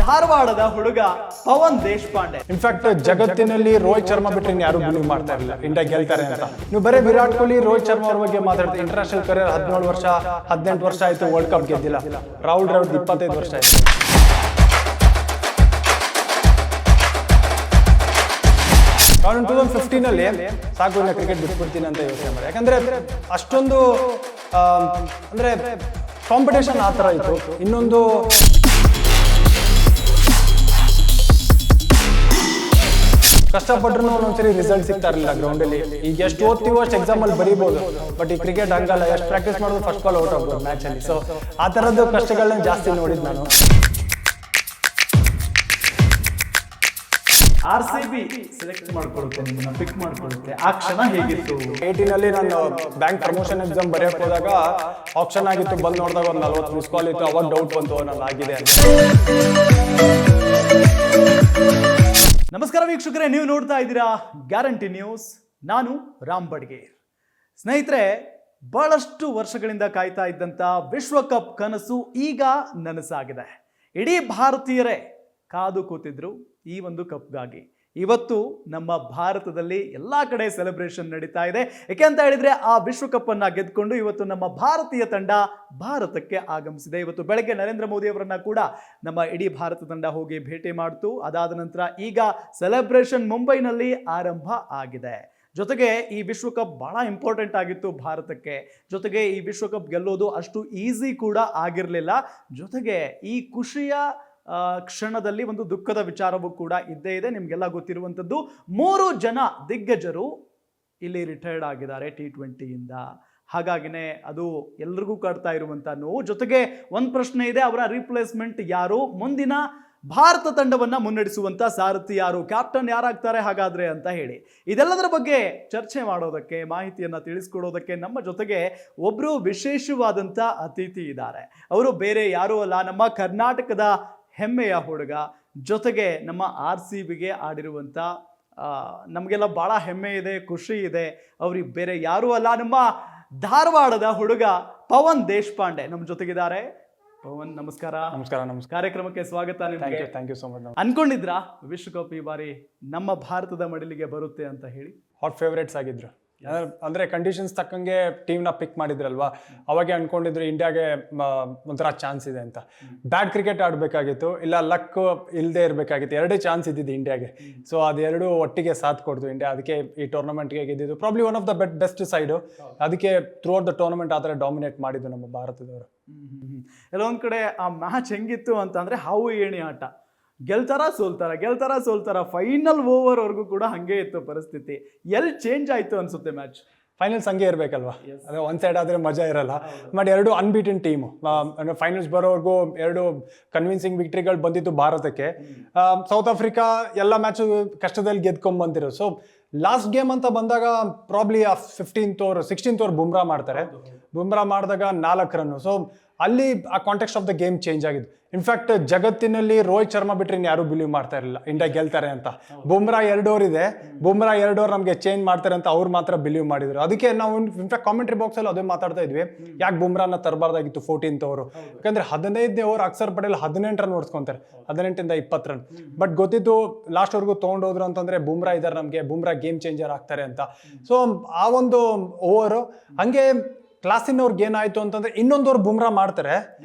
ಧಾರವಾಡದ ಹುಡುಗ ಪವನ್ ದೇಶಪಾಂಡೆ. ಇನ್ಫ್ಯಾಕ್ಟ್ ಜಗತ್ತಿನಲ್ಲಿ ರೋಹಿತ್ ಶರ್ಮಾ ಬಿಟ್ಟರೆ ಯಾರು ಬಿಲೀವ್ ಮಾಡ್ತಾ ಇರಲಿಲ್ಲ ಇಂಡಿಯಾ ಗೆಲ್ತಾರೆ ಅಂತ. ನೀವು ಬರೀ ವಿರಾಟ್ ಕೊಹ್ಲಿ ರೋಹಿತ್ ಶರ್ಮಾ ಅವ್ರ ಬಗ್ಗೆ ಮಾತಾಡ್ತೀವಿ. ಇಂಟರ್ನ್ಯಾಷನಲ್ ಕರಿಯರ್ 17 ವರ್ಷ 18 ವರ್ಷ ಆಯ್ತು, ವರ್ಲ್ಡ್ ಕಪ್ ಗೆದ್ದಿಲ್ಲ. ರಾಹುಲ್ ದ್ರಾವಿಡ್ 25 ವರ್ಷ ಆಯ್ತು. ನಾನು 2015 ಸಾಕು ಇನ್ನು ಕ್ರಿಕೆಟ್ ಬಿಟ್ಬಿಡ್ತೀನಿ ಅಂತ ಯೋಚನೆ ಮಾಡಿ. ಯಾಕಂದ್ರೆ ಅಷ್ಟೊಂದು ಅಂದ್ರೆ ಕಾಂಪಿಟೇಷನ್ ಆ ಥರ ಇತ್ತು. ಇನ್ನೊಂದು ಕಷ್ಟಪಟ್ಟರು ಒಂದೊಂದ್ಸರಿ ರಿಸಲ್ಟ್ ಸಿಗ್ತಾ ಇರಲಿಲ್ಲ ಗ್ರೌಂಡಲ್ಲಿ. ಈಗ ಎಷ್ಟು ಓದ್ತೀವೋ ಅಷ್ಟು ಎಕ್ಸಾಮಲ್ಲಿ ಬರೀಬೋದು, ಬಟ್ ಈ ಕ್ರಿಕೆಟ್ ಹಂಗಲ್ಲ. ಎಷ್ಟು ಪ್ರಾಕ್ಟೀಸ್ ಮಾಡೋದು ಫಸ್ಟ್ ಬಾಲ್ ಔಟ್ ಆಗ್ಬೋದು ಮ್ಯಾಚಲ್ಲಿ. ಸೊ ಆ ಥರದ್ದು ಕಷ್ಟಗಳನ್ನ ಜಾಸ್ತಿ ನೋಡಿದ್ದು ನಾನು. RCB ಸೆಲೆಕ್ಟ್ ಮಾಡ್ಕೊಳ್ಳುತ್ತೆ, ನಿಮ್ಮನ್ನ ಪಿಕ್ ಮಾಡ್ಕೊಳ್ಳುತ್ತೆ. ಆ ಕ್ಷಣ ಹೇಗಿತ್ತು? 18 ನಾನು ಬ್ಯಾಂಕ್ ಪ್ರಮೋಷನ್ ಎಕ್ಸಾಮ್ ಬರೆಯೋಕೆ ಹೋದಾಗ ಆಪ್ಷನ್ ಆಗಿತ್ತು. ಬಂದು ನೋಡಿದಾಗ ಒಂದು 40 ಮಿಸ್ ಕಾಲ್ ಇತ್ತು. ಅವಾಗ ಡೌಟ್ ಬಂತು ನಾನು ಆಗಿದೆ ಅಂತ. ನಮಸ್ಕಾರ ವೀಕ್ಷಕರೇ, ನೀವು ನೋಡ್ತಾ ಇದ್ದೀರಾ ಗ್ಯಾರಂಟಿ ನ್ಯೂಸ್. ನಾನು ರಾಮ್ ಬಡ್ಗೇರ್. ಸ್ನೇಹಿತರೆ, ಬಹಳಷ್ಟು ವರ್ಷಗಳಿಂದ ಕಾಯ್ತಾ ಇದ್ದಂಥ ವಿಶ್ವಕಪ್ ಕನಸು ಈಗ ನನಸಾಗಿದೆ. ಇಡೀ ಭಾರತೀಯರೇ ಕಾದು ಕೂತಿದ್ರು ಈ ಒಂದು ಕಪ್ಗಾಗಿ. ಇವತ್ತು ನಮ್ಮ ಭಾರತದಲ್ಲಿ ಎಲ್ಲ ಕಡೆ ಸೆಲೆಬ್ರೇಷನ್ ನಡೀತಾ ಇದೆ. ಯಾಕೆ ಅಂತ ಹೇಳಿದ್ರೆ ಆ ವಿಶ್ವಕಪ್ ಅನ್ನ ಗೆದ್ಕೊಂಡು ಇವತ್ತು ನಮ್ಮ ಭಾರತೀಯ ತಂಡ ಭಾರತಕ್ಕೆ ಆಗಮಿಸಿದೆ. ಇವತ್ತು ಬೆಳಗ್ಗೆ ನರೇಂದ್ರ ಮೋದಿ ಅವರನ್ನ ಕೂಡ ನಮ್ಮ ಇಡೀ ಭಾರತ ತಂಡ ಹೋಗಿ ಭೇಟಿ ಮಾಡ್ತು. ಅದಾದ ನಂತರ ಈಗ ಸೆಲೆಬ್ರೇಷನ್ ಮುಂಬೈನಲ್ಲಿ ಆರಂಭ ಆಗಿದೆ. ಜೊತೆಗೆ ಈ ವಿಶ್ವಕಪ್ ಬಹಳ ಇಂಪಾರ್ಟೆಂಟ್ ಆಗಿತ್ತು ಭಾರತಕ್ಕೆ. ಜೊತೆಗೆ ಈ ವಿಶ್ವಕಪ್ ಗೆಲ್ಲೋದು ಅಷ್ಟು ಈಸಿ ಕೂಡ ಆಗಿರಲಿಲ್ಲ. ಜೊತೆಗೆ ಈ ಖುಷಿಯ ಕ್ಷಣದಲ್ಲಿ ಒಂದು ದುಃಖದ ವಿಚಾರವೂ ಕೂಡ ಇದ್ದೇ ಇದೆ. ನಿಮಗೆಲ್ಲ ಗೊತ್ತಿರುವಂಥದ್ದು 3 ಜನ ದಿಗ್ಗಜರು ಇಲ್ಲಿ ರಿಟೈರ್ಡ್ ಆಗಿದ್ದಾರೆ T20ಯಿಂದ. ಹಾಗಾಗಿನೇ ಅದು ಎಲ್ರಿಗೂ ಕಾಡ್ತಾ ಇರುವಂಥ ನೋವು. ಜೊತೆಗೆ ಒಂದು ಪ್ರಶ್ನೆ ಇದೆ, ಅವರ ರಿಪ್ಲೇಸ್ಮೆಂಟ್ ಯಾರು? ಮುಂದಿನ ಭಾರತ ತಂಡವನ್ನ ಮುನ್ನಡೆಸುವಂತ ಸಾರಥಿ ಯಾರು? ಕ್ಯಾಪ್ಟನ್ ಯಾರಾಗ್ತಾರೆ ಹಾಗಾದ್ರೆ ಅಂತ ಹೇಳಿ ಇದೆಲ್ಲದರ ಬಗ್ಗೆ ಚರ್ಚೆ ಮಾಡೋದಕ್ಕೆ, ಮಾಹಿತಿಯನ್ನ ತಿಳಿಸ್ಕೊಡೋದಕ್ಕೆ ನಮ್ಮ ಜೊತೆಗೆ ಒಬ್ರು ವಿಶೇಷವಾದಂಥ ಅತಿಥಿ ಇದ್ದಾರೆ. ಅವರು ಬೇರೆ ಯಾರೂ ಅಲ್ಲ, ನಮ್ಮ ಕರ್ನಾಟಕದ ಹೆಮ್ಮೆಯ ಹುಡುಗ. ಜೊತೆಗೆ ನಮ್ಮ RCBಗೆ ಆಡಿರುವಂಥ ನಮಗೆಲ್ಲ ಭಾಳ ಹೆಮ್ಮೆ ಇದೆ, ಖುಷಿ ಇದೆ. ಅವ್ರಿಗೆ ಬೇರೆ ಯಾರೂ ಅಲ್ಲ, ನಮ್ಮ ಧಾರವಾಡದ ಹುಡುಗ ಪವನ್ ದೇಶಪಾಂಡೆ ನಮ್ಮ ಜೊತೆಗಿದ್ದಾರೆ. ಪವನ್ ನಮಸ್ಕಾರ. ನಮಸ್ಕಾರ. ನಮಸ್ಕಾರ. ಕಾರ್ಯಕ್ರಮಕ್ಕೆ ಸ್ವಾಗತ. ನಿಮಗೆ ಥ್ಯಾಂಕ್ ಯು ಸೋ ಮಚ್. ಅನ್ಕೊಂಡಿದ್ರಾ ವಿಶ್ವಕಪ್ ಈ ಬಾರಿ ನಮ್ಮ ಭಾರತದ ಮಡಿಲಿಗೆ ಬರುತ್ತೆ ಅಂತ ಹೇಳಿ? ಹಾಟ್ ಫೇವ್ರೇಟ್ಸ್ ಆಗಿದ್ರು. ಅಂದ್ರೆ ಕಂಡೀಷನ್ಸ್ ತಕ್ಕಂಗೆ ಟೀಮ್ನ ಪಿಕ್ ಮಾಡಿದ್ರಲ್ವಾ, ಅವಾಗೆ ಅನ್ಕೊಂಡಿದ್ರು ಇಂಡಿಯಾಗೆ ಒಂಥರ ಚಾನ್ಸ್ ಇದೆ ಅಂತ. ಬ್ಯಾಡ್ ಕ್ರಿಕೆಟ್ ಆಡಬೇಕಾಗಿತ್ತು, ಇಲ್ಲ ಲಕ್ ಇಲ್ಲದೆ ಇರಬೇಕಾಗಿತ್ತು. ಎರಡೇ ಚಾನ್ಸ್ ಇದ್ದಿದ್ದು ಇಂಡಿಯಾಗೆ. ಸೊ ಅದೆರಡು ಒಟ್ಟಿಗೆ ಸಾಥ್ ಕೊಡ್ತು ಇಂಡಿಯಾ. ಅದಕ್ಕೆ ಈ ಟೂರ್ನಮೆಂಟ್ಗೆ ಗೆದ್ದಿದ್ದು. Probably one of the best side. ಅದಕ್ಕೆ ಥ್ರೂ ಔಟ್ ದ ಟೂರ್ನಮೆಂಟ್ ಆ ಥರ ಡಾಮಿನೇಟ್ ಮಾಡಿದ್ದು ನಮ್ಮ ಭಾರತದವರು. ಎಲ್ಲೊಂದ್ ಕಡೆ ಆ ಮ್ಯಾಚ್ ಹೆಂಗಿತ್ತು ಅಂತಂದ್ರೆ ಹಾವು ಏಣಿ ಆಟ. ಗೆಲ್ತಾರ ಸೋಲ್ತಾರ ಫೈನಲ್ ಓವರ್ ವರ್ಗೂ ಕೂಡ ಹಂಗೆ ಇತ್ತು ಪರಿಸ್ಥಿತಿ. ಎಲ್ಲಿ ಚೇಂಜ್ ಆಯ್ತು ಅನ್ಸುತ್ತೆ ಮ್ಯಾಚ್? ಫೈನಲ್ಸ್ ಹಂಗೆ ಇರಬೇಕಲ್ವಾ, ಅದೇ ಒಂದು ಸೈಡ್ ಆದರೆ ಮಜಾ ಇರಲ್ಲ. ಬಟ್ ಎರಡು ಅನ್ಬೀಟನ್ ಟೀಮು. ಫೈನಲ್ಸ್ ಬರೋವರೆಗೂ 2 ಕನ್ವಿನ್ಸಿಂಗ್ ವಿಕ್ಟ್ರಿಗಳು ಬಂದಿತ್ತು ಭಾರತಕ್ಕೆ. ಸೌತ್ ಆಫ್ರಿಕಾ ಎಲ್ಲ ಮ್ಯಾಚು ಕಷ್ಟದಲ್ಲಿ ಗೆದ್ಕೊಂಡ್ಬಂದಿರೋ. ಸೊ ಲಾಸ್ಟ್ ಗೇಮ್ ಅಂತ ಬಂದಾಗ ಪ್ರಾಬ್ಲಿ ಆ 16th ಓವರ್ ಬುಮ್ರಾ ಮಾಡ್ತಾರೆ. ಬುಮ್ರಾ ಮಾಡಿದಾಗ 4 ರನ್ನು. ಸೊ ಅಲ್ಲಿ ಆ context of the game change ಆಗಿದ್ದು. ಇನ್ಫ್ಯಾಕ್ಟ್ ಜಗತ್ತಿನಲ್ಲಿ ರೋಹಿತ್ ಶರ್ಮಾ ಬಿಟ್ಟರೆ ಯಾರು ಬಿಲೀವ್ ಮಾಡ್ತಾ ಇರಲಿಲ್ಲ ಇಂಡಿಯಾ ಗೆಲ್ತಾರೆ ಅಂತ. ಬುಮ್ರಾ 2 ಓವರ್ ಇದೆ, ಬುಮ್ರಾ 2 ಓವರ್ ನಮಗೆ ಚೇಂಜ್ ಮಾಡ್ತಾರೆ ಅಂತ ಅವ್ರು ಮಾತ್ರ ಬಿಲೀವ್ ಮಾಡಿದ್ರು. ಅದಕ್ಕೆ ನಾವು ಇನ್ಫ್ಯಾಕ್ಟ್ ಕಾಮೆಂಟ್ರಿ ಬಾಕ್ಸಲ್ಲಿ ಅದೇ ಮಾತಾಡ್ತಾ ಇದ್ವಿ, ಯಾಕೆ ಬುಮ್ರಾನ ತರಬಾರ್ದಾಗಿತ್ತು 14th ಓವರು. ಯಾಕಂದ್ರೆ 15ನೇ ಓವರ್ ಅಕ್ಷರ್ ಪಟೇಲ್ 18 ರನ್ ಹೊಡ್ಸ್ಕೊಂತಾರೆ, 18ಇಂದ 20 ರನ್. ಬಟ್ ಗೊತ್ತಿತ್ತು ಲಾಸ್ಟ್ವರೆಗೂ ತೊಗೊಂಡೋದ್ರು ಅಂತಂದ್ರೆ ಬುಮ್ರಾ ಇದ್ದಾರೆ ನಮಗೆ, ಬುಮ್ರಾ ಗೇಮ್ ಚೇಂಜರ್ ಆಗ್ತಾರೆ ಅಂತ. ಸೊ ಆ ಒಂದು ಓವರು ಹಂಗೆ ಕ್ಲಾಸಿನವ್ರಿಗೆ ಏನಾಯ್ತು ಅಂತಂದ್ರೆ ಇನ್ನೊಂದು ಓವರ್ ಬುಮ್ರಾ ಮಾಡ್ತಾರೆ.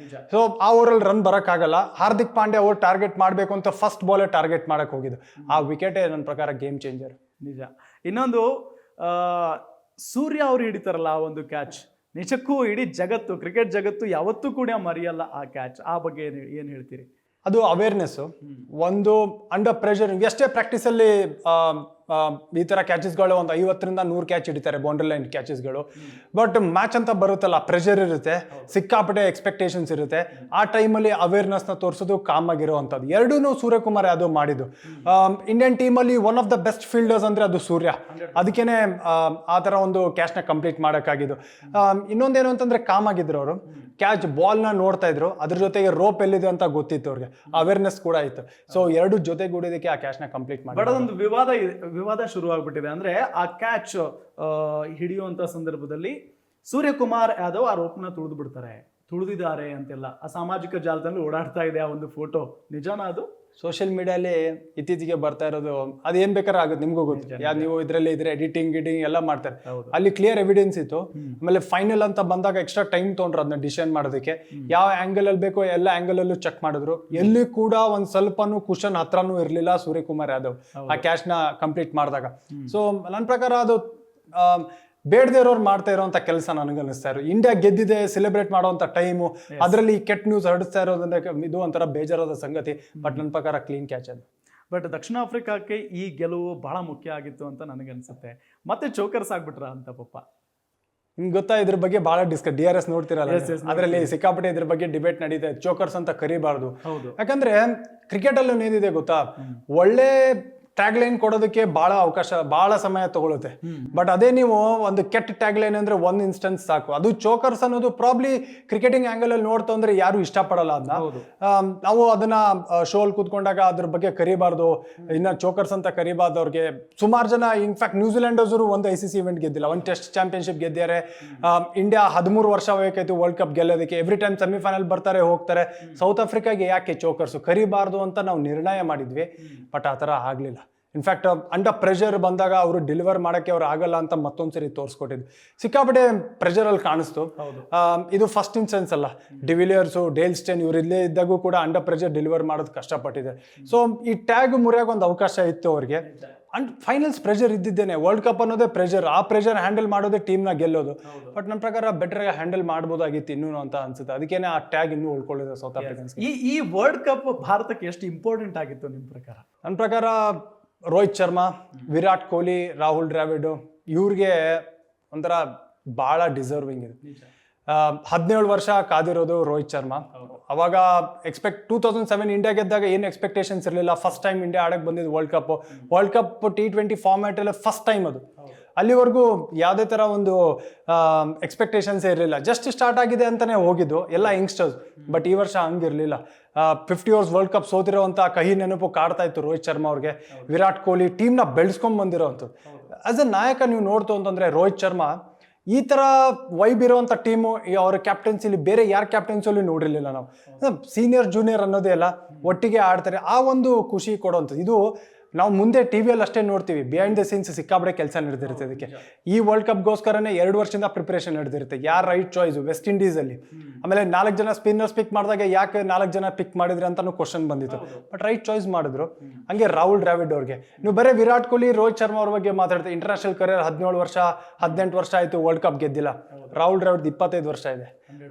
ಸೊ ಆ ಓವರಲ್ಲಿ ರನ್ ಬರೋಕ್ಕಾಗಲ್ಲ. ಹಾರ್ದಿಕ್ ಪಾಂಡ್ಯ ಓವರ್ ಟಾರ್ಗೆಟ್ ಮಾಡಬೇಕು ಅಂತ ಫಸ್ಟ್ ಬಾಲೇ ಟಾರ್ಗೆಟ್ ಮಾಡಕ್ ಹೋಗಿದ್ದು. ಆ ವಿಕೆಟೇ ನನ್ನ ಪ್ರಕಾರ ಗೇಮ್ ಚೇಂಜರ್. ನಿಜ. ಇನ್ನೊಂದು ಸೂರ್ಯ ಅವರು ಹಿಡಿತಾರಲ್ಲ ಆ ಒಂದು ಕ್ಯಾಚ್, ನಿಜಕ್ಕೂ ಇಡೀ ಜಗತ್ತು, ಕ್ರಿಕೆಟ್ ಜಗತ್ತು ಯಾವತ್ತೂ ಕೂಡ ಮರೆಯಲ್ಲ ಆ ಕ್ಯಾಚ್. ಆ ಬಗ್ಗೆ ಏನು ಹೇಳ್ತೀರಿ? ಅದು ಅವೇರ್ನೆಸ್ಸು. ಒಂದು ಅಂಡರ್ ಪ್ರೆಷರ್ ಎಷ್ಟೇ ಪ್ರಾಕ್ಟೀಸಲ್ಲಿ ಈ ಥರ ಕ್ಯಾಚಸ್ಗಳು ಒಂದು 50ರಿಂದ 100 ಕ್ಯಾಚ್ ಹಿಡಿತಾರೆ, ಬೌಂಡ್ರಿ ಲೈನ್ ಕ್ಯಾಚಸ್ಗಳು. ಬಟ್ ಮ್ಯಾಚ್ ಅಂತ ಬರುತ್ತಲ್ಲ, ಪ್ರೆಷರ್ ಇರುತ್ತೆ, ಸಿಕ್ಕಾಪಟ್ಟೆ ಎಕ್ಸ್ಪೆಕ್ಟೇಷನ್ಸ್ ಇರುತ್ತೆ. ಆ ಟೈಮಲ್ಲಿ ಅವೇರ್ನೆಸ್ನ ತೋರಿಸೋದು, ಕಾಮ್ ಆಗಿರೋ ಅಂಥದ್ದು. ಎರಡೂ ಸೂರ್ಯಕುಮಾರ್ ಯಾದವ್ ಮಾಡಿದ್ದು. ಇಂಡಿಯನ್ ಟೀಮಲ್ಲಿ one of the best fielders ಅಂದರೆ ಅದು ಸೂರ್ಯ. ಅದಕ್ಕೇ ಆ ಥರ ಒಂದು ಕ್ಯಾಚ್ನ ಕಂಪ್ಲೀಟ್ ಮಾಡೋಕ್ಕಾಗಿದ್ದು. ಇನ್ನೊಂದೇನು ಅಂತಂದರೆ ಕಾಮ್ ಆಗಿದ್ರು ಅವರು. ಕ್ಯಾಚ್ ಬಾಲ್ನ ನೋಡ್ತಾ ಇದ್ರು, ಅದ್ರ ಜೊತೆಗೆ ರೋಪ್ ಎಲ್ಲಿದೆ ಅಂತ ಗೊತ್ತಿತ್ತು ಅವ್ರಿಗೆ, ಅವೇರ್ನೆಸ್ ಕೂಡ ಇತ್ತು. ಸೊ ಎರಡು ಜೊತೆಗೂಡಿದಕ್ಕೆ ಆ ಕ್ಯಾಚ್ನ ಕಂಪ್ಲೀಟ್ ಮಾಡಿ. ಬಟ್ ಅದೊಂದು ವಿವಾದ ಶುರು ಆಗ್ಬಿಟ್ಟಿದೆ. ಅಂದ್ರೆ ಆ ಕ್ಯಾಚ್ ಹಿಡಿಯುವಂತ ಸಂದರ್ಭದಲ್ಲಿ ಸೂರ್ಯಕುಮಾರ್ ಯಾದವ್ ಆ ರೋಪ್ನ ತುಳಿದು ಬಿಡ್ತಾರೆ. ತುಳಿದಿದ್ದಾರೆ ಅಂತೆಲ್ಲ ಆ ಸಾಮಾಜಿಕ ಜಾಲದಲ್ಲಿ ಓಡಾಡ್ತಾ ಇದೆ ಆ ಒಂದು ಫೋಟೋ, ನಿಜಾನ ಅದು? ಸೋಷಿಯಲ್ ಮೀಡಿಯಾಲಿ ಇತ್ತೀಚೆಗೆ ಬರ್ತಾ ಇರೋದು ಅದು ಏನ್ ಬೇಕಾದ್ರೂ ಆಗುತ್ತೆ, ನಿಮ್ಗೂ ಗೊತ್ತು. ಯಾರು ನೀವು ಇದ್ರಲ್ಲಿ ಇದ್ರೆ ಎಡಿಟಿಂಗ್ ಎಲ್ಲ ಮಾಡ್ತಾರೆ, ಅಲ್ಲಿ ಕ್ಲಿಯರ್ ಎವಿಡೆನ್ಸ್ ಇತ್ತು. ಆಮೇಲೆ ಫೈನಲ್ ಅಂತ ಬಂದಾಗ ಎಕ್ಸ್ಟ್ರಾ ಟೈಮ್ ತೊಗೊಂಡ್ರು ಅದನ್ನ ಡಿಸೈನ್ ಮಾಡೋದಕ್ಕೆ. ಯಾವ ಆಂಗಲ್ ಅಲ್ಲಿ ಬೇಕೋ ಎಲ್ಲ ಆಂಗಲ್ ಅಲ್ಲೂ ಚೆಕ್ ಮಾಡಿದ್ರು. ಎಲ್ಲಿ ಕೂಡ ಒಂದ್ ಸ್ವಲ್ಪನೂ ಕುಶನ್ ಹತ್ರನೂ ಇರ್ಲಿಲ್ಲ ಸೂರ್ಯಕುಮಾರ್ ಯಾದವ್ ಆ ಕ್ಯಾಶ್ ನ ಕಂಪ್ಲೀಟ್ ಮಾಡಿದಾಗ. ಸೊ ನನ್ನ ಪ್ರಕಾರ ಅದು ಬೇಡದೇ ಇರೋರು ಮಾಡ್ತಾ ಇರೋಂಥ ಕೆಲಸ ನನಗೆ ಅನಿಸ್ತಾ ಇರೋ. ಇಂಡಿಯಾ ಗೆದ್ದಿದೆ ಸೆಲೆಬ್ರೇಟ್ ಮಾಡುವಂಥ ಟೈಮು, ಅದರಲ್ಲಿ ಕೆಟ್ಟ ನ್ಯೂಸ್ ಹರಡಿಸ್ತಾ ಇರೋದಂದ್ರೆ ಇದು ಒಂಥರ ಬೇಜಾರಾದ ಸಂಗತಿ. ಬಟ್ ನನ್ನ ಪ್ರಕಾರ ಕ್ಲೀನ್ ಕ್ಯಾಚ್ ಅದು. ಬಟ್ ದಕ್ಷಿಣ ಆಫ್ರಿಕಾಕ್ಕೆ ಈ ಗೆಲುವು ಬಹಳ ಮುಖ್ಯ ಆಗಿತ್ತು ಅಂತ ನನಗನ್ಸುತ್ತೆ. ಮತ್ತೆ ಚೋಕರ್ಸ್ ಆಗ್ಬಿಟ್ರ ಅಂತ ಪಾಪ. ನಿಮ್ಗೆ ಗೊತ್ತಾ ಇದ್ರ ಬಗ್ಗೆ ಬಹಳ DRS ನೋಡ್ತಿರಲ್ಲ, ಅದರಲ್ಲಿ ಸಿಕ್ಕಾಪಟ್ಟೆ ಇದ್ರ ಬಗ್ಗೆ ಡಿಬೇಟ್ ನಡೀತಾ ಇದೆ. ಚೋಕರ್ಸ್ ಅಂತ ಕರಿಬಾರ್ದು, ಯಾಕಂದ್ರೆ ಕ್ರಿಕೆಟ್ ಅಲ್ಲಿ ಏನಿದೆ ಗೊತ್ತಾ, ಒಳ್ಳೆ ಟ್ಯಾಗ್ ಲೈನ್ ಕೊಡೋದಕ್ಕೆ ಬಹಳ ಸಮಯ ತಗೊಳುತ್ತೆ. ಬಟ್ ಅದೇ ನೀವು ಒಂದು ಕೆಟ್ಟ ಟ್ಯಾಗ್ ಲೈನ್ ಅಂದ್ರೆ ಒಂದ್ ಇನ್ಸ್ಟೆನ್ಸ್ ಸಾಕು. ಅದು ಚೋಕರ್ಸ್ ಅನ್ನೋದು ಪ್ರಾಬ್ಲಿ ಕ್ರಿಕೆಟಿಂಗ್ ಆಂಗಲ್ ಅಲ್ಲಿ ನೋಡ್ತಾ ಅಂದ್ರೆ ಯಾರು ಇಷ್ಟಪಡಲ್ಲ ಅದನ್ನ. ನಾವು ಅದನ್ನ ಶೋ ಅಲ್ಲಿ ಕೂತ್ಕೊಂಡಾಗ ಅದ್ರ ಬಗ್ಗೆ ಕರಿಬಾರ್ದು, ಇನ್ನ ಚೋಕರ್ಸ್ ಅಂತ ಕರಿಬಾರ್ದು ಅವ್ರಿಗೆ. ಸುಮಾರು ಜನ ಇನ್ಫ್ಯಾಕ್ಟ್ ನ್ಯೂಜಿಲೆಂಡರ್ಸ್ ಒಂದು ICC ಇವೆಂಟ್ ಗೆದ್ದಿಲ್ಲ, ಒಂದು ಟೆಸ್ಟ್ ಚಾಂಪಿಯನ್ಶಿಪ್ ಗೆದ್ದಿದ್ದಾರೆ. ಇಂಡಿಯಾ 13 ವರ್ಷ ಬೇಕಾಯ್ತು ವರ್ಲ್ಡ್ ಕಪ್ ಗೆಲ್ಲೋದಕ್ಕೆ. ಎವ್ರಿ ಟೈಮ್ ಸೆಮಿಫೈನಲ್ ಬರ್ತಾರೆ ಹೋಗ್ತಾರೆ. ಸೌತ್ ಆಫ್ರಿಕಾಗೆ ಯಾಕೆ ಚೋಕರ್ಸ್ ಕರಿಬಾರ್ದು ಅಂತ ನಾವು ನಿರ್ಣಯ ಮಾಡಿದ್ವಿ, ಬಟ್ ಆ ತರ ಆಗ್ಲಿಲ್ಲ. ಇನ್ಫ್ಯಾಕ್ಟ್ ಅಂಡರ್ ಪ್ರೆಷರ್ ಬಂದಾಗ ಅವರು ಡೆಲಿವರ್ ಮಾಡಕ್ಕೆ ಅವ್ರು ಆಗಲ್ಲ ಅಂತ ಮತ್ತೊಂದ್ಸರಿ ತೋರಿಸ್ಕೊಟ್ಟಿದ್ದು. ಸಿಕ್ಕಾಪಟ್ಟೆ ಪ್ರೆಷರ್ ಅಲ್ಲಿ ಕಾಣಿಸ್ತು. ಇದು ಫಸ್ಟ್ ಇನ್ಸ್ಟೆನ್ಸ್ ಅಲ್ಲ. ಡಿವಿಲಿಯರ್ಸು, ಡೇಲ್ ಸ್ಟೇನ್ ಇವ್ರು ಇಲ್ಲೇ ಇದ್ದಾಗೂ ಕೂಡ ಅಂಡರ್ ಪ್ರೆಷರ್ ಡೆಲಿವರ್ ಮಾಡೋದು ಕಷ್ಟಪಟ್ಟಿದೆ. ಸೊ ಈ ಟ್ಯಾಗ್ ಮುರಿಯಾಗ ಒಂದು ಅವಕಾಶ ಇತ್ತು ಅವ್ರಿಗೆ. ಅಂಡ್ ಫೈನಲ್ಸ್ ಪ್ರೆಷರ್ ಇದ್ದಿದ್ದೇನೆ. ವರ್ಲ್ಡ್ ಕಪ್ ಅನ್ನೋದೇ ಪ್ರೆಷರ್. ಆ ಪ್ರೆಷರ್ ಹ್ಯಾಂಡಲ್ ಮಾಡೋದೇ ಟೀಮ್ನ ಗೆಲ್ಲೋದು. ಬಟ್ ನನ್ನ ಪ್ರಕಾರ ಬೆಟರ್ ಹ್ಯಾಂಡಲ್ ಮಾಡ್ಬೋದಾಗಿತ್ತು ಇನ್ನೂ ಅಂತ ಅನ್ಸುತ್ತೆ. ಅದಕ್ಕೇನೆ ಆ ಟ್ಯಾಗ್ ಇನ್ನೂ ಉಳ್ಕೊಳ್ಳಿದೆ ಸೌತ್ ಆಫ್ರಿಕನ್ಸ್. ಈ ವರ್ಲ್ಡ್ ಕಪ್ ಭಾರತಕ್ಕೆ ಎಷ್ಟು ಇಂಪಾರ್ಟೆಂಟ್ ಆಗಿತ್ತು ನಿಮ್ಮ ಪ್ರಕಾರ? ನನ್ನ ಪ್ರಕಾರ ರೋಹಿತ್ ಶರ್ಮಾ, ವಿರಾಟ್ ಕೊಹ್ಲಿ, ರಾಹುಲ್ ದ್ರಾವಿಡ್ ಇವ್ರಿಗೆ ಒಂಥರ ಬಹಳ ಡಿಸರ್ವಿಂಗ್ ಇದೆ. 17 ವರ್ಷ ಕಾದಿರೋದು ರೋಹಿತ್ ಶರ್ಮಾ. ಅವಾಗ 2007 ಇಂಡಿಯಾ ಗೆದ್ದಾಗ ಏನು ಎಕ್ಸ್ಪೆಕ್ಟೇಷನ್ಸ್ ಇರಲಿಲ್ಲ. ಫಸ್ಟ್ ಟೈಮ್ ಇಂಡಿಯಾ ಆಡಕ್ಕೆ ಬಂದಿದ್ದು ವರ್ಲ್ಡ್ ಕಪ್ T20 ಫಾರ್ಮ್ಯಾಟ್ ಅಲ್ಲಿ ಫಸ್ಟ್ ಟೈಮ್ ಅದು. ಅಲ್ಲಿವರೆಗೂ ಯಾವುದೇ ಥರ ಒಂದು ಎಕ್ಸ್ಪೆಕ್ಟೇಷನ್ಸೇ ಇರಲಿಲ್ಲ. ಜಸ್ಟ್ ಸ್ಟಾರ್ಟ್ ಆಗಿದೆ ಅಂತಲೇ ಹೋಗಿದ್ದು ಎಲ್ಲ ಯಂಗ್ಸ್ಟರ್ಸ್. ಬಟ್ ಈ ವರ್ಷ ಹಂಗಿರಲಿಲ್ಲ. 50 ಓವರ್ಸ್ ವರ್ಲ್ಡ್ ಕಪ್ ಸೋತಿರೋವಂಥ ಕಹಿ ನೆನಪು ಕಾಡ್ತಾ ಇತ್ತು ರೋಹಿತ್ ಶರ್ಮಾ ಅವ್ರಿಗೆ. ವಿರಾಟ್ ಕೊಹ್ಲಿ ಟೀಮ್ನ ಬೆಳೆಸ್ಕೊಂಡ್ ಬಂದಿರೋವಂಥದ್ದು. ಆಸ್ ಎ ನಾಯಕ ನೀವು ನೋಡ್ತು ಅಂತಂದ್ರೆ ರೋಹಿತ್ ಶರ್ಮಾ ಈ ಥರ ವೈಬ್ ಇರೋವಂಥ ಟೀಮು ಅವ್ರ ಕ್ಯಾಪ್ಟನ್ಸಿಲಿ ಬೇರೆ ಯಾರ ಕ್ಯಾಪ್ಟನ್ಸಿಯಲ್ಲಿ ನೋಡಿರಲಿಲ್ಲ ನಾವು. ಸೀನಿಯರ್ ಜೂನಿಯರ್ ಅನ್ನೋದೇ ಅಲ್ಲ, ಒಟ್ಟಿಗೆ ಆಡ್ತಾರೆ. ಆ ಒಂದು ಖುಷಿ ಕೊಡೋವಂಥದ್ದು. ಇದು ನಾವು ಮುಂದೆ ಟಿವಿಯಲ್ಲಿ ಅಷ್ಟೇ ನೋಡ್ತೀವಿ, ಬಿಹೈಂಡ್ ದ ಸೀನ್ಸ್ ಸಿಕ್ಕಾಪಟ್ಟೆ ಕೆಲಸ ನಡೆದಿರುತ್ತೆ. ಅದಕ್ಕೆ ಈ ವರ್ಲ್ಡ್ ಕಪ್ಗೋಸ್ಕರನೇ 2 ವರ್ಷದಿಂದ ಪ್ರಿಪರೇಷನ್ ನಡೆದಿರುತ್ತೆ. ಯಾರು ರೈಟ್ ಚಾಯ್ಸು ವೆಸ್ಟ್ ಇಂಡೀಸಲ್ಲಿ. ಆಮೇಲೆ 4 ಜನ ಸ್ಪಿನ್ನರ್ಸ್ ಪಿಕ್ ಮಾಡಿದಾಗ ಯಾಕೆ 4 ಜನ ಪಿಕ್ ಮಾಡಿದ್ರೆ ಅಂತಾನು ಕ್ವಶನ್ ಬಂದಿತ್ತು. ಬಟ್ ರೈಟ್ ಚಾಯ್ಸ್ ಮಾಡಿದ್ರು. ಹಂಗೆ ರಾಹುಲ್ ದ್ರಾವಿಡ್ ಅವ್ರಿಗೆ ನೀವು ಬರೀ ವಿರಾಟ್ ಕೊಹ್ಲಿ, ರೋಹಿತ್ ಶರ್ಮಾ ಅವ್ರ ಬಗ್ಗೆ ಮಾತಾಡ್ತೀವಿ. ಇಂಟರ್ನ್ಯಾಷನಲ್ ಕರಿಯರ್ 17 ವರ್ಷ 18 ವರ್ಷ ಆಯಿತು, ವರ್ಲ್ಡ್ ಕಪ್ ಗೆದ್ದಿಲ್ಲ. ರಾಹುಲ್ ದ್ರಾವಿಡ್ 25 ವರ್ಷ ಇದೆ,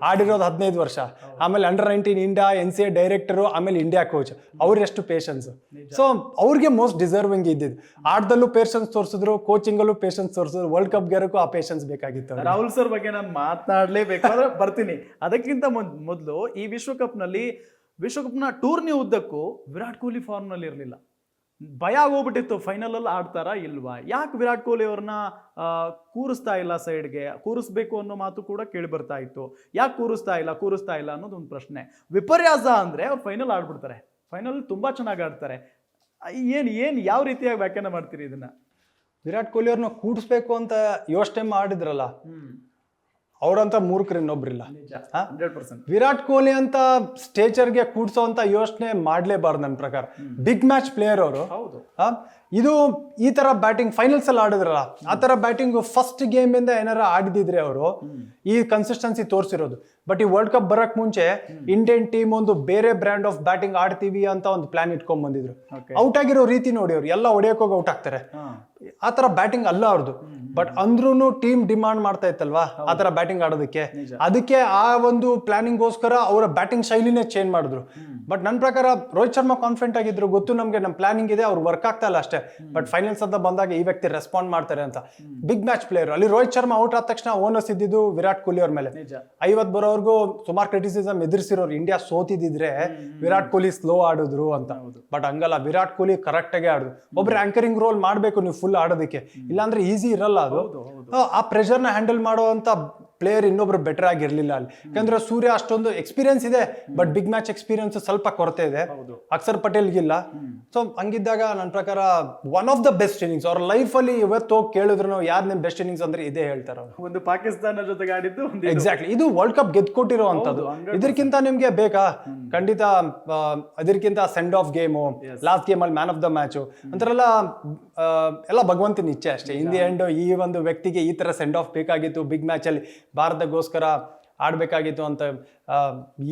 ಆಡಿರೋದು 15 ವರ್ಷ. ಆಮೇಲೆ ಅಂಡರ್-19 ಇಂಡಿಯಾ NCA ಡೈರೆಕ್ಟರು, ಆಮೇಲೆ ಇಂಡಿಯಾ ಕೋಚ್. ಅವ್ರೆಷ್ಟು ಪೇಷನ್ಸ್. ಸೊ ಅವ್ರಿಗೆ ಮೋಸ್ಟ್ ಡಿಸರ್ವಿಂಗ್ ಇದ್ದಿದ್ದು. ಆಟದಲ್ಲೂ ಪೇಷನ್ಸ್ ತೋರಿಸಿದ್ರು, ಕೋಚಿಂಗಲ್ಲೂ ಪೇಷನ್ಸ್ ತೋರಿಸಿದ್ರು. ವರ್ಲ್ಡ್ ಕಪ್ ಗೆರಕ್ಕೂ ಆ ಪೇಷನ್ಸ್ ಬೇಕಾಗಿತ್ತು. ರಾಹುಲ್ ಸರ್ ಬಗ್ಗೆ ನಾನು ಮಾತನಾಡಲೇಬೇಕಾದ್ರೆ ಬರ್ತೀನಿ. ಅದಕ್ಕಿಂತ ಮೊದಲು ಈ ವಿಶ್ವಕಪ್ನ ಟೂರ್ನಿ ಉದ್ದಕ್ಕೂ ವಿರಾಟ್ ಕೊಹ್ಲಿ ಫಾರ್ಮ್ ನಲ್ಲಿ ಇರಲಿಲ್ಲ. ಭಯ ಆಗೋಗ್ಬಿಟ್ಟಿತ್ತು ಫೈನಲ್ ಅಲ್ಲಿ ಆಡ್ತಾರಾ ಇಲ್ವಾ. ಯಾಕೆ ವಿರಾಟ್ ಕೊಹ್ಲಿ ಅವ್ರನ್ನ ಕೂರಿಸ್ತಾ ಇಲ್ಲ ಸೈಡ್ಗೆ? ಕೂರಿಸ್ಬೇಕು ಅನ್ನೋ ಮಾತು ಕೂಡ ಕೇಳಿ ಬರ್ತಾ ಇತ್ತು. ಯಾಕೆ ಕೂರಿಸ್ತಾ ಇಲ್ಲ ಅನ್ನೋದು ಒಂದು ಪ್ರಶ್ನೆ. ವಿಪರ್ಯಾಸ ಅಂದ್ರೆ ಅವ್ರು ಫೈನಲ್ ಆಡ್ಬಿಡ್ತಾರೆ. ಫೈನಲ್ ತುಂಬಾ ಚೆನ್ನಾಗಿ ಆಡ್ತಾರೆ. ಏನ್ ಯಾವ ರೀತಿಯಾಗಿ ವ್ಯಾಖ್ಯಾನ ಮಾಡ್ತೀರಿ ಇದನ್ನ? ವಿರಾಟ್ ಕೊಹ್ಲಿ ಅವ್ರನ್ನ ಕೂಡಿಸ್ಬೇಕು ಅಂತ ಯೋಚನೆ ಮಾಡಿದ್ರಲ್ಲ, ಅವ್ರಂತ ಮೂರ್ಖರು ಇನ್ನೊಬ್ರಿಲ್ಲ. 100%. ವಿರಾಟ್ ಕೊಹ್ಲಿ ಅಂತ ಸ್ಟೇಚರ್ಗೆ ಕೂಡ್ಸೋ ಅಂತ ಯೋಚನೆ ಮಾಡ್ಲೇಬಾರ್ದು ನನ್ನ ಪ್ರಕಾರ. ಬಿಗ್ ಮ್ಯಾಚ್ ಪ್ಲೇಯರ್ ಅವರು. ಇದು ಈ ತರ ಬ್ಯಾಟಿಂಗ್ ಫೈನಲ್ಸ್ ಅಲ್ಲಿ ಆಡಿದ್ರಲ್ಲ, ಆ ತರ ಬ್ಯಾಟಿಂಗ್ ಫಸ್ಟ್ ಗೇಮ್ ಇಂದ ಏನಾರ ಆಡಿದಿದ್ರೆ ಅವರು ಈ ಕನ್ಸಿಸ್ಟೆನ್ಸಿ ತೋರಿಸಿರೋದು. ಬಟ್ ಈ ವರ್ಲ್ಡ್ ಕಪ್ ಬರಕ್ ಮುಂಚೆ ಇಂಡಿಯನ್ ಟೀಮ್ ಒಂದು ಬೇರೆ ಬ್ರ್ಯಾಂಡ್ ಆಫ್ ಬ್ಯಾಟಿಂಗ್ ಆಡ್ತೀವಿ ಅಂತ ಒಂದು ಪ್ಲಾನ್ ಇಟ್ಕೊಂಡ್ ಬಂದಿದ್ರು. ಔಟ್ ಆಗಿರೋ ರೀತಿ ನೋಡಿ, ಅವ್ರು ಎಲ್ಲ ಹೊಡೆಯಕ್ ಹೋಗಿ ಔಟ್ ಆಗ್ತಾರೆ. ಆ ತರ ಬ್ಯಾಟಿಂಗ್ ಅಲ್ಲ ಅವ್ರದ್ದು. ಬಟ್ ಅಂದ್ರೂ ಟೀಮ್ ಡಿಮಾಂಡ್ ಮಾಡ್ತಾ ಇತ್ತಲ್ವಾ ಆ ತರ ಬ್ಯಾಟಿಂಗ್ ಆಡೋದಕ್ಕೆ. ಅದಕ್ಕೆ ಆ ಒಂದು ಪ್ಲಾನಿಂಗ್ ಗೋಸ್ಕರ ಅವರ ಬ್ಯಾಟಿಂಗ್ ಶೈಲಿನೇ ಚೇಂಜ್ ಮಾಡಿದ್ರು. ಬಟ್ ನನ್ನ ಪ್ರಕಾರ ರೋಹಿತ್ ಶರ್ಮಾ ಕಾನ್ಫಿಡೆಂಟ್ ಆಗಿದ್ರು. ಗೊತ್ತು ನಮ್ಗೆ ನಮ್ಮ ಪ್ಲಾನಿಂಗ್ ಇದೆ, ಅವ್ರು ವರ್ಕ್ ಆಗ್ತಾ ಇಲ್ಲ ಅಷ್ಟೇ. ಬಟ್ ಫೈನಲ್ಸ್ ಅಂತ ಬಂದಾಗ ಈ ವ್ಯಕ್ತಿ ರೆಸ್ಪಾಂಡ್ ಮಾಡ್ತಾರೆ ಅಂತ. Big match player. ಅಲ್ಲಿ ರೋಹಿತ್ ಶರ್ಮಾ ಔಟ್ ಆದ ತಕ್ಷಣ ಓನರ್ಸ್ ಇದ್ದಿದ್ದು ವಿರಾಟ್ ಕೊಹ್ಲಿ ಅವ್ರ ಮೇಲೆ. 50 ಬರೋವರೆಗೂ ಸುಮಾರು ಕ್ರಿಟಿಸಿಸಮ್ ಎದುರಿಸಿರೋರು. ಇಂಡಿಯಾ ಸೋತಿದ್ರೆ ವಿರಾಟ್ ಕೊಹ್ಲಿ ಸ್ಲೋ ಆಡಿದ್ರು ಅಂತ. ಬಟ್ ಹಂಗಲ್ಲ, ವಿರಾಟ್ ಕೊಹ್ಲಿ ಕರೆಕ್ಟ್ ಆಗಿ ಆಡಿದ್ರು. ಒಬ್ರು ಆಂಕರಿಂಗ್ ರೋಲ್ ಮಾಡ್ಬೇಕು ನೀವು ಫುಲ್ ಆಡೋದಕ್ಕೆ, ಇಲ್ಲಾಂದ್ರೆ ಈಸಿ ಇರಲ್ಲ ಅದು. ಆ ಪ್ರೆಷರ್ ನ ಹ್ಯಾಂಡಲ್ ಮಾಡೋ ಅಂತ ಪ್ಲೇಯರ್ ಇನ್ನೊಬ್ರು ಬೆಟರ್ ಆಗಿರ್ಲಿಲ್ಲ ಅಲ್ಲಿ. ಯಾಕಂದ್ರೆ ಸೂರ್ಯ ಅಷ್ಟೊಂದು ಎಕ್ಸ್ಪೀರಿಯನ್ಸ್ ಇದೆ, ಬಟ್ ಬಿಗ್ ಮ್ಯಾಚ್ ಎಕ್ಸ್ಪೀರಿಯನ್ಸ್ ಸ್ವಲ್ಪ ಕೊರತೆ ಇದೆ. ಅಕ್ಷರ್ ಪಟೇಲ್ಗಿಲ್ಲ. ಸೊ ಹಂಗಿದ್ದಾಗ ನನ್ನ ಪ್ರಕಾರ one of the best innings ಅವ್ರ ಲೈಫ್ ಅಲ್ಲಿ ಇವತ್ತು ಕೇಳಿದ್ರು ಯಾರು ನಿಮ್ ಬೆಸ್ಟ್ ಇನ್ನಿಂಗ್ಸ್ ಅಂದ್ರೆ ಇದೇ ಹೇಳ್ತಾರ. ಒಂದು ಪಾಕಿಸ್ತಾನ ಜೊತೆಗೆ ಆಡಿದ್ದು ಎಕ್ಸಾಕ್ಟ್ಲಿ, ಇದು ವರ್ಲ್ಡ್ ಕಪ್ ಗೆದ್ಕೊಟ್ಟಿರೋ ಅಂತದ್ದು. ಇದಕ್ಕಿಂತ ನಿಮ್ಗೆ ಬೇಕಾ? ಖಂಡಿತ ಅದಕ್ಕಿಂತ send off game, last game ಅಲ್ಲಿ ಮ್ಯಾನ್ ಆಫ್ ದ ಮ್ಯಾಚ್ ಅಂತಾರೆಲ್ಲ ಎಲ್ಲ ಭಗವಂತನ ಇಚ್ಛೆ ಅಷ್ಟೇ. ಇನ್ ದಿ ಎಂಡ್ ಈ ಒಂದು ವ್ಯಕ್ತಿಗೆ ಈ ತರ ಸೆಂಡ್ ಆಫ್ ಬೇಕಾಗಿತ್ತು, ಬಿಗ್ ಮ್ಯಾಚ್ ಅಲ್ಲಿ ಭಾರತಗೋಸ್ಕರ ಆಡ್ಬೇಕಾಗಿತ್ತು ಅಂತ.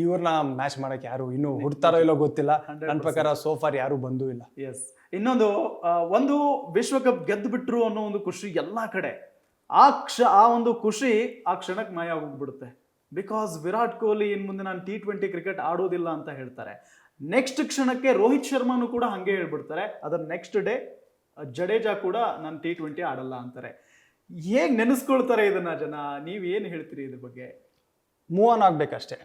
ಇವ್ರನ್ನ ಮ್ಯಾಚ್ ಮಾಡಕ್ಕೆ ಯಾರು ಇನ್ನು ಹುಡ್ತಾರೋ ಇಲ್ಲೋ ಗೊತ್ತಿಲ್ಲ. ನನ್ನ ಪ್ರಕಾರ ಸೋಫಾರ್ ಯಾರು ಬಂದೂ ಇಲ್ಲ. ಎಸ್, ಇನ್ನೊಂದು ಒಂದು ವಿಶ್ವಕಪ್ ಗೆದ್ದು ಬಿಟ್ರು ಅನ್ನೋ ಒಂದು ಖುಷಿ ಎಲ್ಲಾ ಕಡೆ. ಆ ಒಂದು ಖುಷಿ ಆ ಕ್ಷಣಕ್ಕೆ ಮಾಯ ಹೋಗ್ಬಿಡುತ್ತೆ. ಬಿಕಾಸ್ ವಿರಾಟ್ ಕೊಹ್ಲಿ ಇನ್ ಮುಂದೆ ನಾನು T20 ಕ್ರಿಕೆಟ್ ಆಡೋದಿಲ್ಲ ಅಂತ ಹೇಳ್ತಾರೆ. ನೆಕ್ಸ್ಟ್ ಕ್ಷಣಕ್ಕೆ ರೋಹಿತ್ ಶರ್ಮಾನು ಕೂಡ ಹಂಗೆ ಹೇಳ್ಬಿಡ್ತಾರೆ. ಅದರ ನೆಕ್ಸ್ಟ್ ಡೇ ಜಡೇಜಾ ಕೂಡ ನಾನು T20 ಆಡಲ್ಲ ಅಂತಾರೆ. ಹೇಗ್ ನೆನೆಸ್ಕೊಳ್ತಾರೆ ಇದನ್ನ ಜನ? ನೀವ್ ಏನ್ ಹೇಳ್ತೀರಿ ಇದ್ರ ಬಗ್ಗೆ? ಮೂವ್ ಆನ್ ಆಗ್ಬೇಕಷ್ಟೇ.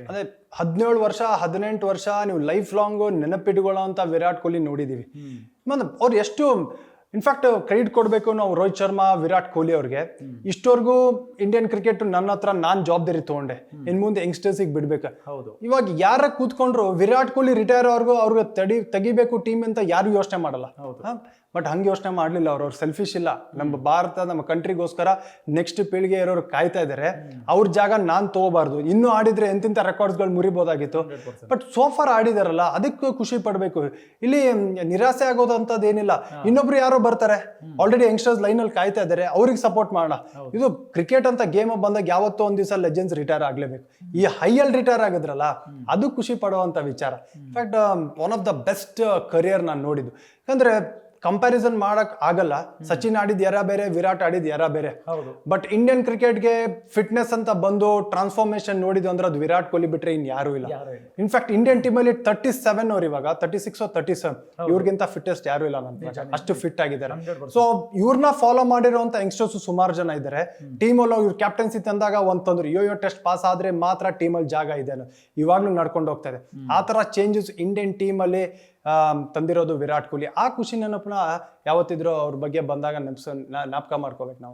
ಅದೇ 17 ವರ್ಷ 18 ವರ್ಷ ನೀವು ಲೈಫ್ ಲಾಂಗ್ ನೆನಪಿಟ್ಕೊಳ್ಳೋ ಅಂತ ವಿರಾಟ್ ಕೊಹ್ಲಿ ನೋಡಿದೀವಿ. ಮತ್ತೆ ಅವ್ರು ಎಷ್ಟು ಇನ್ಫ್ಯಾಕ್ಟ್ ಕ್ರೆಡಿಟ್ ಕೊಡಬೇಕು ನಾವು ರೋಹಿತ್ ಶರ್ಮಾ, ವಿರಾಟ್ ಕೊಹ್ಲಿ ಅವ್ರಿಗೆ. ಇಷ್ಟವರೆಗೂ ಇಂಡಿಯನ್ ಕ್ರಿಕೆಟ್ ನನ್ನ ಹತ್ರ ನಾನ್ ಜವಾಬ್ದಾರಿ ತಗೊಂಡೆ, ಇನ್ ಮುಂದೆ ಯಂಗ್ಸ್ಟರ್ಸಿಗೆ ಬಿಡ್ಬೇಕು. ಇವಾಗ ಯಾರ ಕೂತ್ಕೊಂಡ್ರು ವಿರಾಟ್ ಕೊಹ್ಲಿ ರಿಟೈರ್ ಅವ್ರಿಗೆ ತೆಗಿಬೇಕು ಟೀಮ್ ಅಂತ ಯಾರು ಯೋಚನೆ ಮಾಡಲ್ಲ. ಬಟ್ ಹಂಗೆ ಯೋಚನೆ ಮಾಡ್ಲಿಲ್ಲ ಅವ್ರು ಸೆಲ್ಫಿಶ್ ಇಲ್ಲ. ನಮ್ಮ ಭಾರತ ನಮ್ಮ ಕಂಟ್ರಿಗೋಸ್ಕರ ನೆಕ್ಸ್ಟ್ ಪೀಳಿಗೆ ಇರೋರು ಕಾಯ್ತಾ ಇದಾರೆ. ಅವ್ರ ಜಾಗ ನಾನ್ ತಗೋಬಾರ್ದು. ಇನ್ನೂ ಆಡಿದ್ರೆ ಎಂತಿಂತ ರೆಕಾರ್ಡ್ಸ್ಗಳು ಮುರಿಬೋದಾಗಿತ್ತು. ಬಟ್ ಸೋಫಾರ್ ಆಡಿದಾರಲ್ಲ, ಅದಕ್ಕೆ ಖುಷಿ ಪಡ್ಬೇಕು. ಇಲ್ಲಿ ನಿರಾಸೆ ಆಗೋದಂತದ್ದು ಏನಿಲ್ಲ. ಇನ್ನೊಬ್ರು ಯಾರೋ ಬರ್ತಾರೆ, ಆಲ್ರೆಡಿ ಯಂಗ್ಸ್ಟರ್ಸ್ ಲೈನ್ ಅಲ್ಲಿ ಕಾಯ್ತಾ ಇದಾರೆ, ಅವ್ರಿಗೆ ಸಪೋರ್ಟ್ ಮಾಡೋಣ. ಇದು ಕ್ರಿಕೆಟ್ ಅಂತ ಗೇಮ್ ಬಂದಾಗ ಯಾವತ್ತೋ ಒಂದ್ ದಿವಸ ಲೆಜೆಂಡ್ಸ್ ರಿಟೈರ್ ಆಗ್ಲೇಬೇಕು. ಈ ಹೈಯಲ್ಲಿ ರಿಟೈರ್ ಆಗಿದ್ರಲ್ಲ, ಅದು ಖುಷಿ ಪಡುವಂತ ವಿಚಾರ. In fact one of the best career ನಾನು ನೋಡಿದ್ದು. ಯಾಕಂದ್ರೆ ಕಂಪ್ಯಾರಿಸನ್ ಮಾಡಕ್ ಆಗಲ್ಲ. ಸಚಿನ್ ಆಡಿದ್ ಯಾರ ಬೇರೆ, ವಿರಾಟ್ ಆಡಿದ್ ಯಾರ ಬೇರೆ. ಬಟ್ ಇಂಡಿಯನ್ ಕ್ರಿಕೆಟ್ಗೆ ಫಿಟ್ನೆಸ್ ಅಂತ ಬಂದು ಟ್ರಾನ್ಸ್ಫಾರ್ಮೇಶನ್ ನೋಡಿದ್ದು ಅಂದ್ರೆ ಅದು ವಿರಾಟ್ ಕೊಹ್ಲಿ ಬಿಟ್ರೆ ಇನ್ ಯಾರು ಇಲ್ಲ. ಇನ್ಫ್ಯಾಕ್ಟ್ ಇಂಡಿಯನ್ ಟೀಮ್ ಅಲ್ಲಿ 37 ಅವ್ರು ಇವಾಗ 36 or 37 ಇವ್ರಿಗಿಂತ ಫಿಟ್ಟೆಸ್ಟ್ ಯಾರು ಇಲ್ಲ ನನ್ನ ಪ್ರಕಾರ. ಅಷ್ಟು ಫಿಟ್ ಆಗಿದ್ದಾರೆ. ಸೊ ಇವ್ರನ್ನ ಫಾಲೋ ಮಾಡಿರುವಂತ ಯಂಗ್ಸ್ಟರ್ಸ್ ಸುಮಾರು ಜನ ಇದ್ದಾರೆ. ಟೀಮ್ ಅಲ್ಲಿ ಇವ್ರ ಕ್ಯಾಪ್ಟನ್ಸಿ ತಂದಾಗ ಒಂತಂದ್ರು ಯೋಯೋ ಟೆಸ್ಟ್ ಪಾಸ್ ಆದ್ರೆ ಮಾತ್ರ ಟೀಮ್ ಅಲ್ಲಿ ಜಾಗ ಇದೆ, ಇವಾಗ್ಲೂ ನಡ್ಕೊಂಡು ಹೋಗ್ತಾ ಇದೆ. ಆ ತರ ಚೇಂಜಸ್ ಇಂಡಿಯನ್ ಟೀಮ್ ಅಲ್ಲಿ ತಂದಿರೋದು ವಿರಾಟ್ ಕೊಹ್ಲಿ. ಆ ಖುಷಿ ನೆನಪನ್ನ ಯಾವತ್ತಿದ್ರು ಅವ್ರ ಬಗ್ಗೆ ಬಂದಾಗ ಜ್ಞಾಪಕ ಮಾಡ್ಕೋಬೇಕು ನಾವು.